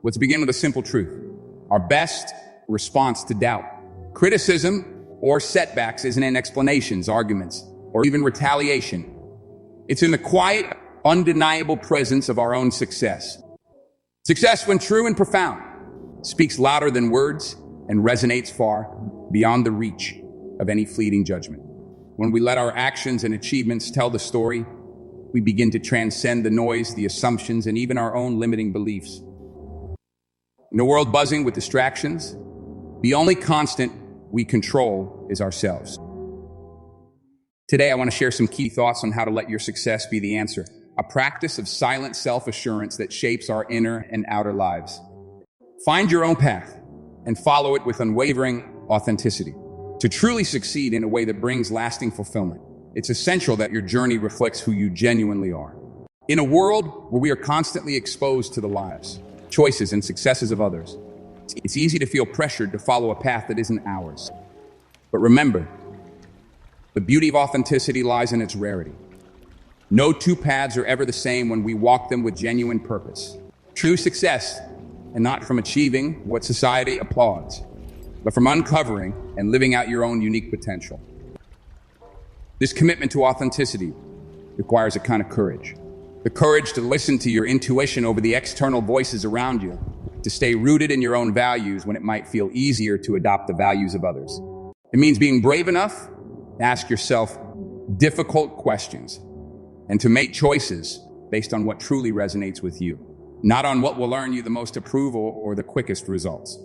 Let's begin with a simple truth. Our best response to doubt, criticism, or setbacks isn't in explanations, arguments, or even retaliation. It's in the quiet, undeniable presence of our own success. Success, when true and profound, speaks louder than words and resonates far beyond the reach of any fleeting judgment. When we let our actions and achievements tell the story, we begin to transcend the noise, the assumptions, and even our own limiting beliefs. In a world buzzing with distractions, the only constant we control is ourselves. Today, I want to share some key thoughts on how to let your success be the answer, a practice of silent self-assurance that shapes our inner and outer lives. Find your own path and follow it with unwavering authenticity. To truly succeed in a way that brings lasting fulfillment, it's essential that your journey reflects who you genuinely are. In a world where we are constantly exposed to the lives, choices, and successes of others, it's easy to feel pressured to follow a path that isn't ours. But remember, the beauty of authenticity lies in its rarity. No two paths are ever the same when we walk them with genuine purpose. True success, and not from achieving what society applauds, but from uncovering and living out your own unique potential. This commitment to authenticity requires a kind of courage. The courage to listen to your intuition over the external voices around you, to stay rooted in your own values when it might feel easier to adopt the values of others. It means being brave enough to ask yourself difficult questions and to make choices based on what truly resonates with you, not on what will earn you the most approval or the quickest results.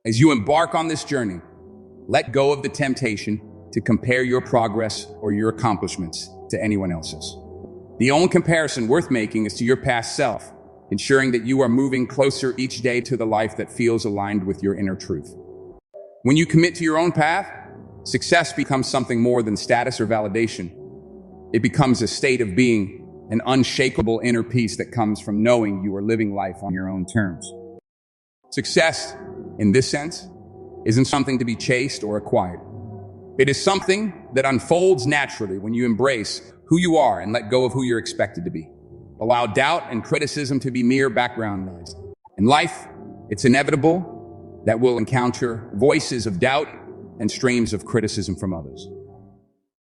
As you embark on this journey, let go of the temptation to compare your progress or your accomplishments to anyone else's. The only comparison worth making is to your past self, ensuring that you are moving closer each day to the life that feels aligned with your inner truth. When you commit to your own path, success becomes something more than status or validation. It becomes a state of being, an unshakable inner peace that comes from knowing you are living life on your own terms. Success, in this sense, isn't something to be chased or acquired. It is something that unfolds naturally when you embrace who you are and let go of who you're expected to be. Allow doubt and criticism to be mere background noise. In life, it's inevitable that we'll encounter voices of doubt and streams of criticism from others.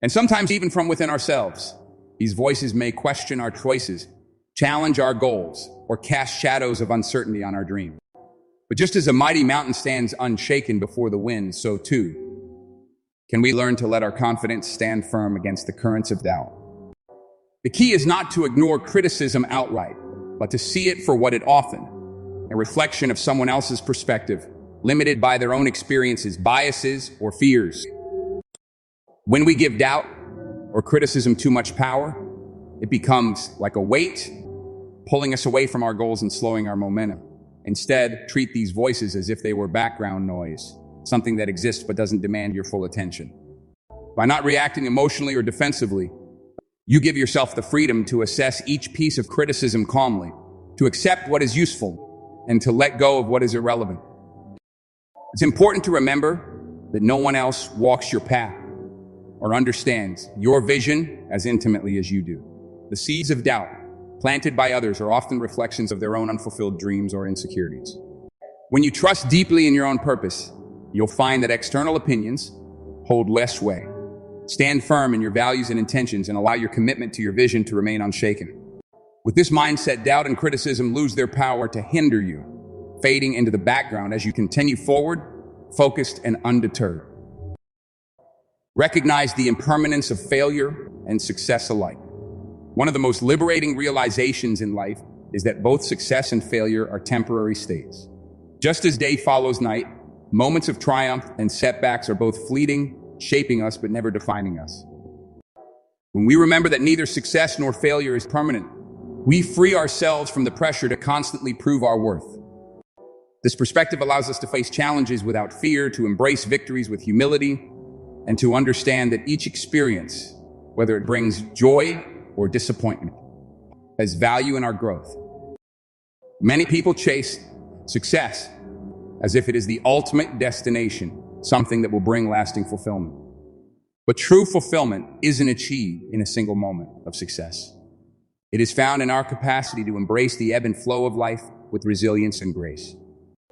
And sometimes even from within ourselves. These voices may question our choices, challenge our goals, or cast shadows of uncertainty on our dreams. But just as a mighty mountain stands unshaken before the wind, so too can we learn to let our confidence stand firm against the currents of doubt. The key is not to ignore criticism outright, but to see it for what it often, a reflection of someone else's perspective, limited by their own experiences, biases, or fears. When we give doubt or criticism too much power, it becomes like a weight, pulling us away from our goals and slowing our momentum. Instead, treat these voices as if they were background noise, something that exists but doesn't demand your full attention. By not reacting emotionally or defensively, you give yourself the freedom to assess each piece of criticism calmly, to accept what is useful, and to let go of what is irrelevant. It's important to remember that no one else walks your path or understands your vision as intimately as you do. The seeds of doubt planted by others are often reflections of their own unfulfilled dreams or insecurities. When you trust deeply in your own purpose, you'll find that external opinions hold less weight. Stand firm in your values and intentions and allow your commitment to your vision to remain unshaken. With this mindset, doubt and criticism lose their power to hinder you, fading into the background as you continue forward, focused and undeterred. Recognize the impermanence of failure and success alike. One of the most liberating realizations in life is that both success and failure are temporary states. Just as day follows night, moments of triumph and setbacks are both fleeting, shaping us but never defining us. When we remember that neither success nor failure is permanent, we free ourselves from the pressure to constantly prove our worth. This perspective allows us to face challenges without fear, to embrace victories with humility, and to understand that each experience, whether it brings joy or disappointment, has value in our growth. Many people chase success as if it is the ultimate destination, something that will bring lasting fulfillment. But true fulfillment isn't achieved in a single moment of success. It is found in our capacity to embrace the ebb and flow of life, with resilience and grace.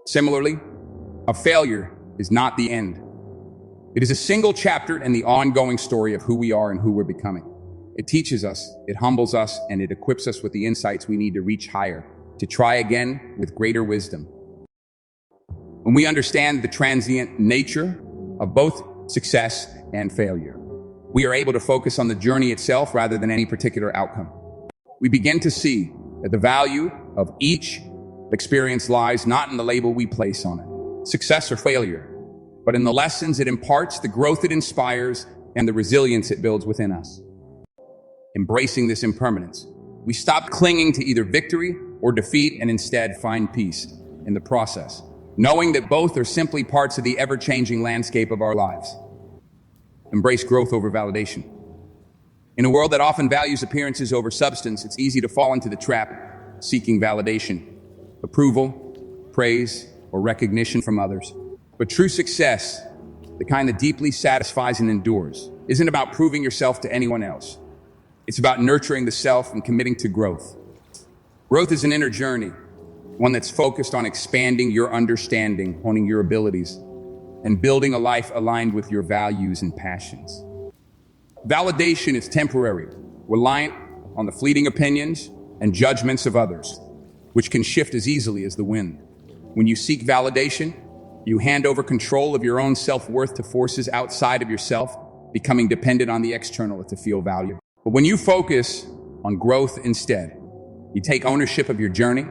Similarly, a failure is not the end. It is a single chapter in the ongoing story of who we are and who we're becoming. It teaches us, it humbles us, and it equips us with the insights we need to reach higher, to try again with greater wisdom. When we understand the transient nature of both success and failure, we are able to focus on the journey itself rather than any particular outcome. We begin to see that the value of each experience lies not in the label we place on it, success or failure, but in the lessons it imparts, the growth it inspires, and the resilience it builds within us. Embracing this impermanence, we stop clinging to either victory or defeat and instead find peace in the process, knowing that both are simply parts of the ever-changing landscape of our lives. Embrace growth over validation. In a world that often values appearances over substance, it's easy to fall into the trap seeking validation, approval, praise, or recognition from others. But true success, the kind that deeply satisfies and endures, isn't about proving yourself to anyone else. It's about nurturing the self and committing to growth. Growth is an inner journey, one that's focused on expanding your understanding, honing your abilities, and building a life aligned with your values and passions. Validation is temporary, reliant on the fleeting opinions and judgments of others, which can shift as easily as the wind. When you seek validation, you hand over control of your own self-worth to forces outside of yourself, becoming dependent on the external to feel valued. But when you focus on growth instead, you take ownership of your journey,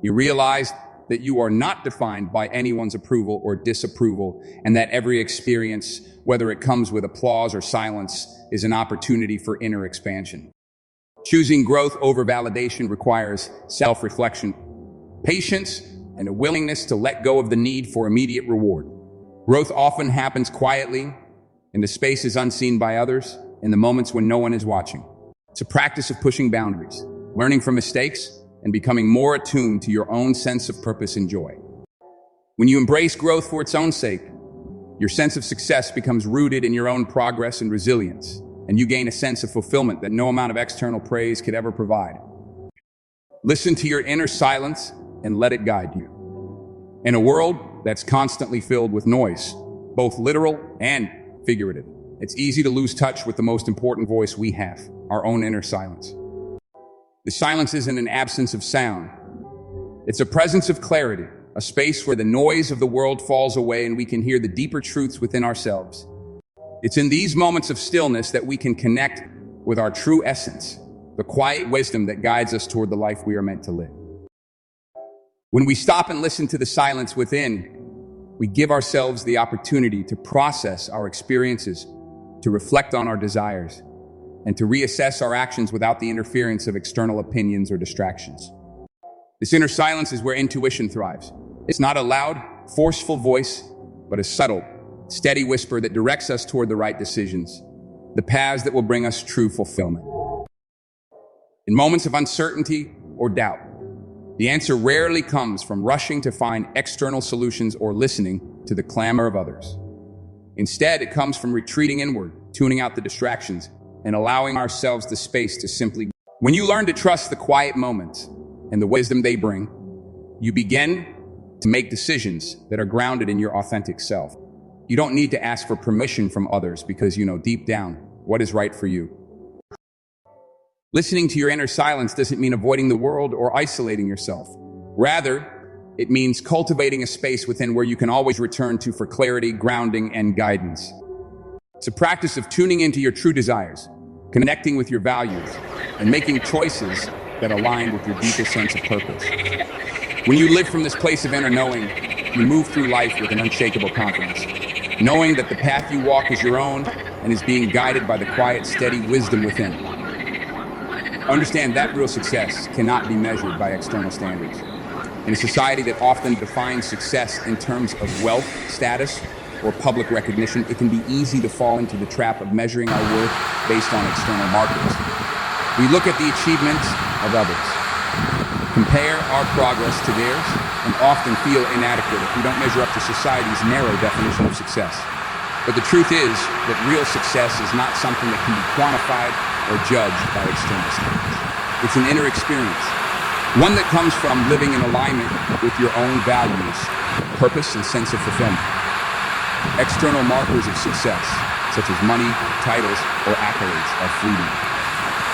you realize that you are not defined by anyone's approval or disapproval, and that every experience, whether it comes with applause or silence, is an opportunity for inner expansion. Choosing growth over validation requires self-reflection, patience, and a willingness to let go of the need for immediate reward. Growth often happens quietly, in the spaces unseen by others, in the moments when no one is watching. It's a practice of pushing boundaries, learning from mistakes, and becoming more attuned to your own sense of purpose and joy. When you embrace growth for its own sake, your sense of success becomes rooted in your own progress and resilience, and you gain a sense of fulfillment that no amount of external praise could ever provide. Listen to your inner silence and let it guide you. In a world that's constantly filled with noise, both literal and figurative, it's easy to lose touch with the most important voice we have, our own inner silence. The silence isn't an absence of sound. It's a presence of clarity, a space where the noise of the world falls away and we can hear the deeper truths within ourselves. It's in these moments of stillness that we can connect with our true essence, the quiet wisdom that guides us toward the life we are meant to live. When we stop and listen to the silence within, we give ourselves the opportunity to process our experiences, to reflect on our desires, and to reassess our actions without the interference of external opinions or distractions. This inner silence is where intuition thrives. It's not a loud, forceful voice, but a subtle, steady whisper that directs us toward the right decisions, the paths that will bring us true fulfillment. In moments of uncertainty or doubt, the answer rarely comes from rushing to find external solutions or listening to the clamor of others. Instead, it comes from retreating inward, tuning out the distractions, and allowing ourselves the space to simply. When you learn to trust the quiet moments and the wisdom they bring, you begin to make decisions that are grounded in your authentic self. You don't need to ask for permission from others because you know deep down what is right for you. Listening to your inner silence doesn't mean avoiding the world or isolating yourself. Rather, it means cultivating a space within where you can always return to for clarity, grounding, and guidance. It's a practice of tuning into your true desires, connecting with your values, and making choices that align with your deepest sense of purpose. When you live from this place of inner knowing, you move through life with an unshakable confidence, knowing that the path you walk is your own and is being guided by the quiet, steady wisdom within. Understand that real success cannot be measured by external standards. In a society that often defines success in terms of wealth, status, or public recognition, it can be easy to fall into the trap of measuring our worth based on external markers. We look at the achievements of others, compare our progress to theirs, and often feel inadequate if we don't measure up to society's narrow definition of success. But the truth is that real success is not something that can be quantified or judged by external standards. It's an inner experience, One that comes from living in alignment with your own values, purpose, and sense of fulfillment. External markers of success, such as money, titles, or accolades, are fleeting.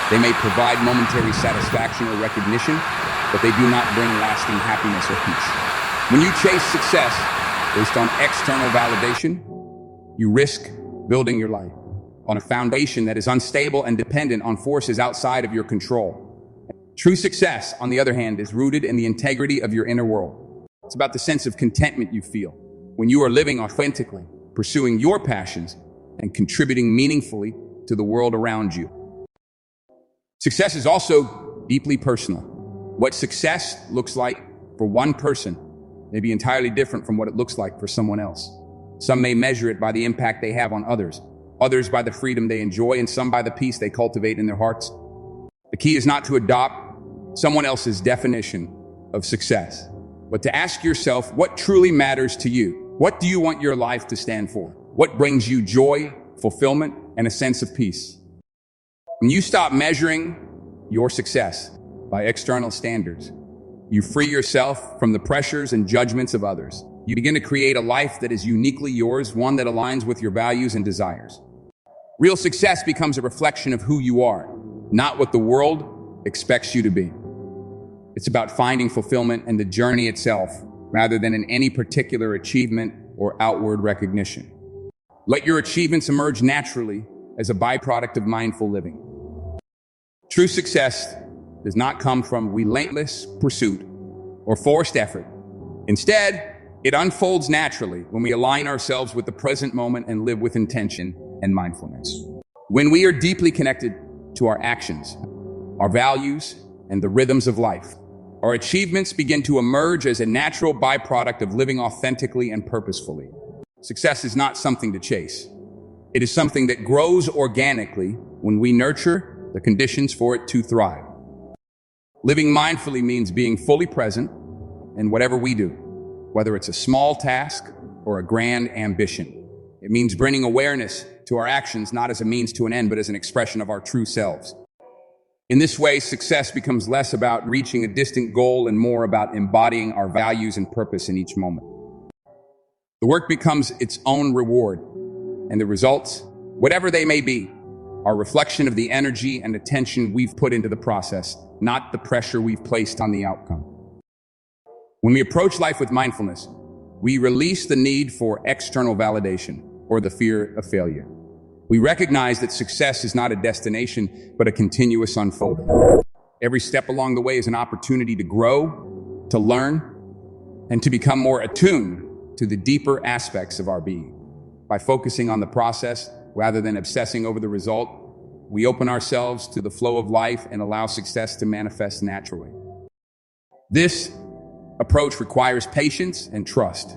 They may provide momentary satisfaction or recognition, but they do not bring lasting happiness or peace. When you chase success based on external validation, you risk building your life on a foundation that is unstable and dependent on forces outside of your control. True success, on the other hand, is rooted in the integrity of your inner world. It's about the sense of contentment you feel when you are living authentically, pursuing your passions, and contributing meaningfully to the world around you. Success is also deeply personal. What success looks like for one person may be entirely different from what it looks like for someone else. Some may measure it by the impact they have on others by the freedom they enjoy, and some by the peace they cultivate in their hearts. The key is not to adopt someone else's definition of success, but to ask yourself what truly matters to you. What do you want your life to stand for? What brings you joy, fulfillment, and a sense of peace? When you stop measuring your success by external standards, you free yourself from the pressures and judgments of others. You begin to create a life that is uniquely yours, one that aligns with your values and desires. Real success becomes a reflection of who you are, not what the world expects you to be. It's about finding fulfillment in the journey itself, rather than in any particular achievement or outward recognition. Let your achievements emerge naturally as a byproduct of mindful living. True success does not come from relentless pursuit or forced effort. Instead, it unfolds naturally when we align ourselves with the present moment and live with intention and mindfulness. When we are deeply connected to our actions, our values, and the rhythms of life, our achievements begin to emerge as a natural byproduct of living authentically and purposefully. Success is not something to chase. It is something that grows organically when we nurture the conditions for it to thrive. Living mindfully means being fully present in whatever we do, whether it's a small task or a grand ambition. It means bringing awareness to our actions, not as a means to an end, but as an expression of our true selves. In this way, success becomes less about reaching a distant goal and more about embodying our values and purpose in each moment. The work becomes its own reward, and the results, whatever they may be, are a reflection of the energy and attention we've put into the process, not the pressure we've placed on the outcome. When we approach life with mindfulness, we release the need for external validation or the fear of failure. We recognize that success is not a destination, but a continuous unfolding. Every step along the way is an opportunity to grow, to learn, and to become more attuned to the deeper aspects of our being. By focusing on the process rather than obsessing over the result, we open ourselves to the flow of life and allow success to manifest naturally. This approach requires patience and trust.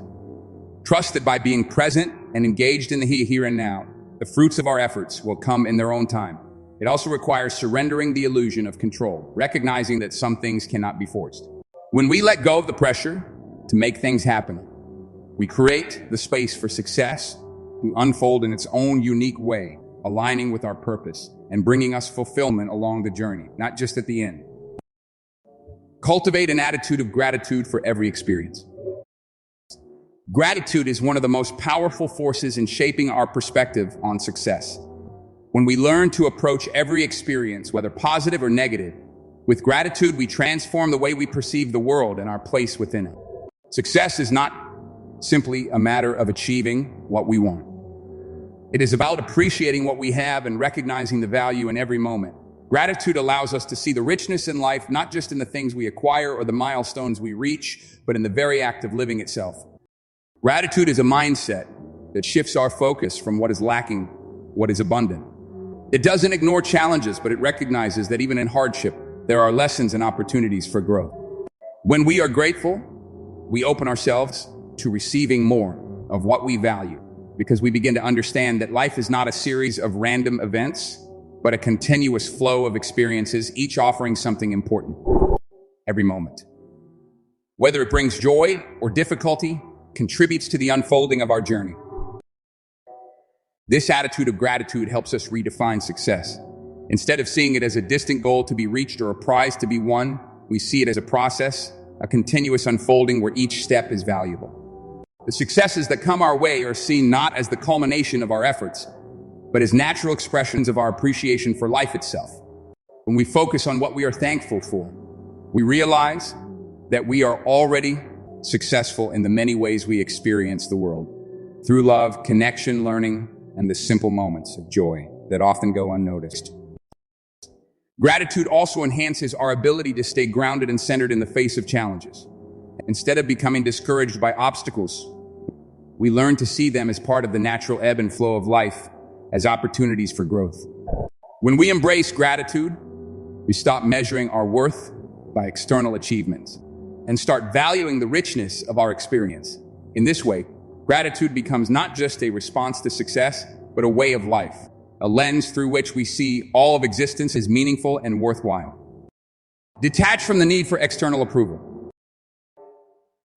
Trust that by being present and engaged in the here and now, the fruits of our efforts will come in their own time. It also requires surrendering the illusion of control, recognizing that some things cannot be forced. When we let go of the pressure to make things happen, we create the space for success to unfold in its own unique way, aligning with our purpose and bringing us fulfillment along the journey, not just at the end. Cultivate an attitude of gratitude for every experience. Gratitude is one of the most powerful forces in shaping our perspective on success. When we learn to approach every experience, whether positive or negative, with gratitude, we transform the way we perceive the world and our place within it. Success is not simply a matter of achieving what we want. It is about appreciating what we have and recognizing the value in every moment. Gratitude allows us to see the richness in life, not just in the things we acquire or the milestones we reach, but in the very act of living itself. Gratitude is a mindset that shifts our focus from what is lacking, what is abundant. It doesn't ignore challenges, but it recognizes that even in hardship, there are lessons and opportunities for growth. When we are grateful, we open ourselves to receiving more of what we value, because we begin to understand that life is not a series of random events, but a continuous flow of experiences, each offering something important every moment. Whether it brings joy or difficulty, contributes to the unfolding of our journey. This attitude of gratitude helps us redefine success. Instead of seeing it as a distant goal to be reached or a prize to be won, We see it as a process, a continuous unfolding where each step is valuable. The successes that come our way are seen not as the culmination of our efforts, but as natural expressions of our appreciation for life itself. When we focus on what we are thankful for, we realize that we are already successful in the many ways we experience the world, through love, connection, learning, and the simple moments of joy that often go unnoticed. Gratitude also enhances our ability to stay grounded and centered in the face of challenges. Instead of becoming discouraged by obstacles, we learn to see them as part of the natural ebb and flow of life, as opportunities for growth. When we embrace gratitude, we stop measuring our worth by external achievements and start valuing the richness of our experience. In this way, gratitude becomes not just a response to success, but a way of life, a lens through which we see all of existence as meaningful and worthwhile. Detach from the need for external approval.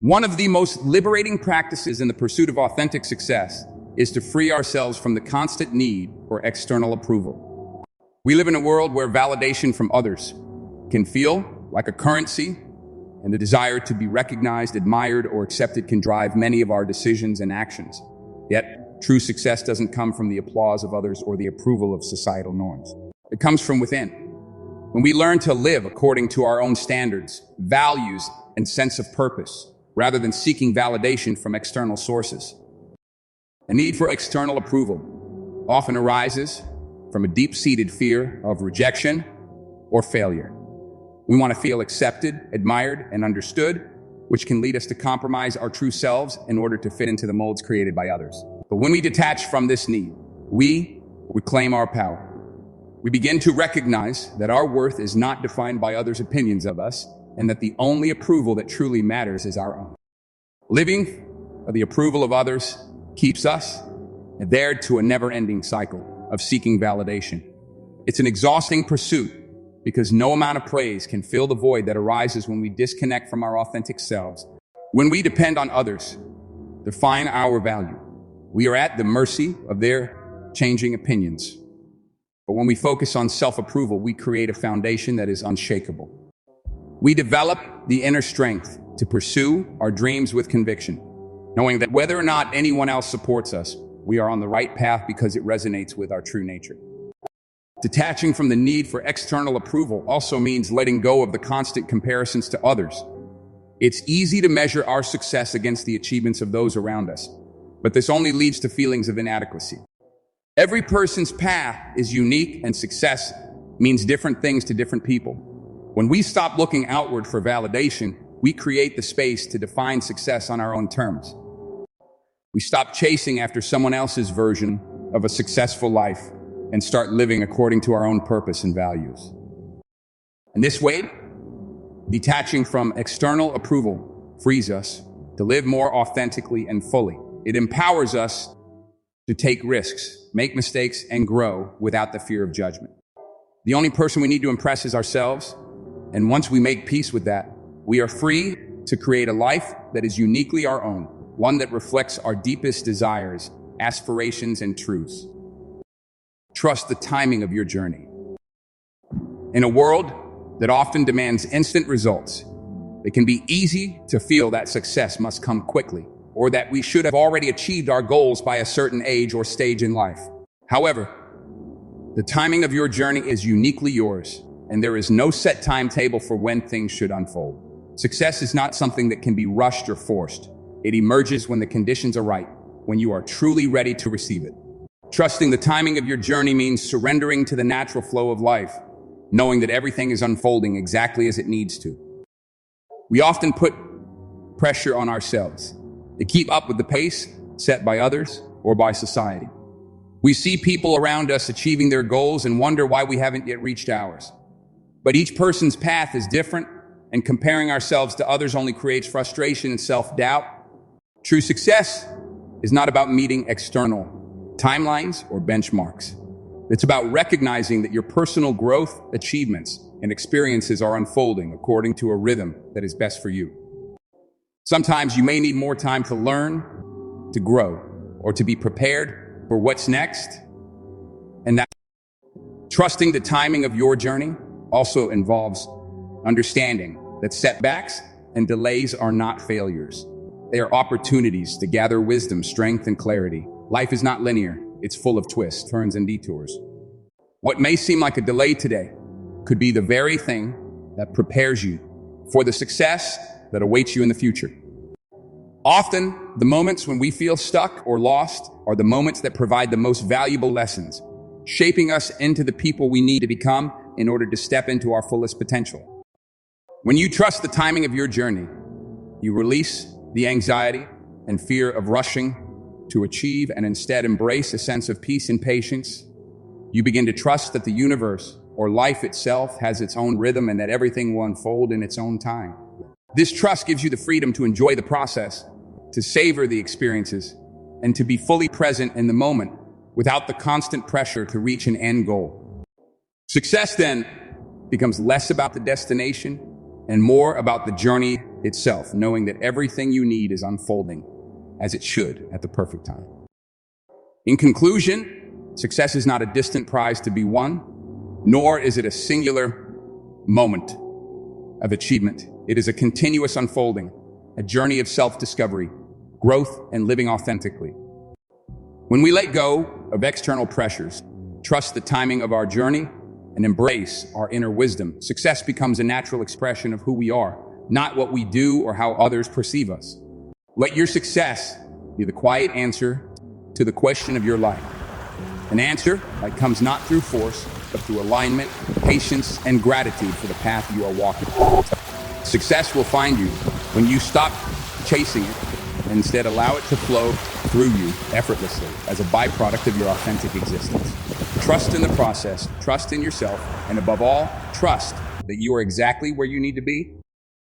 One of the most liberating practices in the pursuit of authentic success is to free ourselves from the constant need for external approval. We live in a world where validation from others can feel like a currency, and the desire to be recognized, admired, or accepted can drive many of our decisions and actions. Yet, true success doesn't come from the applause of others or the approval of societal norms. It comes from within. When we learn to live according to our own standards, values, and sense of purpose, rather than seeking validation from external sources. A need for external approval often arises from a deep-seated fear of rejection or failure. We want to feel accepted, admired, and understood, which can lead us to compromise our true selves in order to fit into the molds created by others. But when we detach from this need, we reclaim our power. We begin to recognize that our worth is not defined by others' opinions of us, and that the only approval that truly matters is our own. Living for the approval of others keeps us adhered to a never-ending cycle of seeking validation. It's an exhausting pursuit because no amount of praise can fill the void that arises when we disconnect from our authentic selves. When we depend on others to define our value, we are at the mercy of their changing opinions. But when we focus on self-approval, we create a foundation that is unshakable. We develop the inner strength to pursue our dreams with conviction, knowing that whether or not anyone else supports us, we are on the right path because it resonates with our true nature. Detaching from the need for external approval also means letting go of the constant comparisons to others. It's easy to measure our success against the achievements of those around us, but this only leads to feelings of inadequacy. Every person's path is unique, and success means different things to different people. When we stop looking outward for validation, we create the space to define success on our own terms. We stop chasing after someone else's version of a successful life and start living according to our own purpose and values. In this way, detaching from external approval frees us to live more authentically and fully. It empowers us to take risks, make mistakes, and grow without the fear of judgment. The only person we need to impress is ourselves, and once we make peace with that, we are free to create a life that is uniquely our own, one that reflects our deepest desires, aspirations, and truths. Trust the timing of your journey. In a world that often demands instant results, it can be easy to feel that success must come quickly, or that we should have already achieved our goals by a certain age or stage in life. However, the timing of your journey is uniquely yours, and there is no set timetable for when things should unfold. Success is not something that can be rushed or forced. It emerges when the conditions are right, when you are truly ready to receive it. Trusting the timing of your journey means surrendering to the natural flow of life, knowing that everything is unfolding exactly as it needs to. We often put pressure on ourselves to keep up with the pace set by others or by society. We see people around us achieving their goals and wonder why we haven't yet reached ours. But each person's path is different, and comparing ourselves to others only creates frustration and self-doubt. True success is not about meeting external timelines or benchmarks. It's about recognizing that your personal growth, achievements, and experiences are unfolding according to a rhythm that is best for you. Sometimes you may need more time to learn, to grow, or to be prepared for what's next. And that trusting the timing of your journey also involves understanding that setbacks and delays are not failures. They are opportunities to gather wisdom, strength, and clarity. Life is not linear. It's full of twists, turns, and detours. What may seem like a delay today could be the very thing that prepares you for the success that awaits you in the future. Often, the moments when we feel stuck or lost are the moments that provide the most valuable lessons, shaping us into the people we need to become in order to step into our fullest potential. When you trust the timing of your journey, you release the anxiety and fear of rushing to achieve and instead embrace a sense of peace and patience. You begin to trust that the universe or life itself has its own rhythm and that everything will unfold in its own time. This trust gives you the freedom to enjoy the process, to savor the experiences, and to be fully present in the moment without the constant pressure to reach an end goal. Success then becomes less about the destination and more about the journey itself, knowing that everything you need is unfolding as it should at the perfect time. In conclusion, success is not a distant prize to be won, nor is it a singular moment of achievement. It is a continuous unfolding, a journey of self-discovery, growth, and living authentically. When we let go of external pressures, trust the timing of our journey, and embrace our inner wisdom, success becomes a natural expression of who we are, not what we do or how others perceive us. Let your success be the quiet answer to the question of your life. An answer that comes not through force, but through alignment, patience, and gratitude for the path you are walking. Success will find you when you stop chasing it and instead allow it to flow through you effortlessly as a byproduct of your authentic existence. Trust in the process, trust in yourself, and above all, trust that you are exactly where you need to be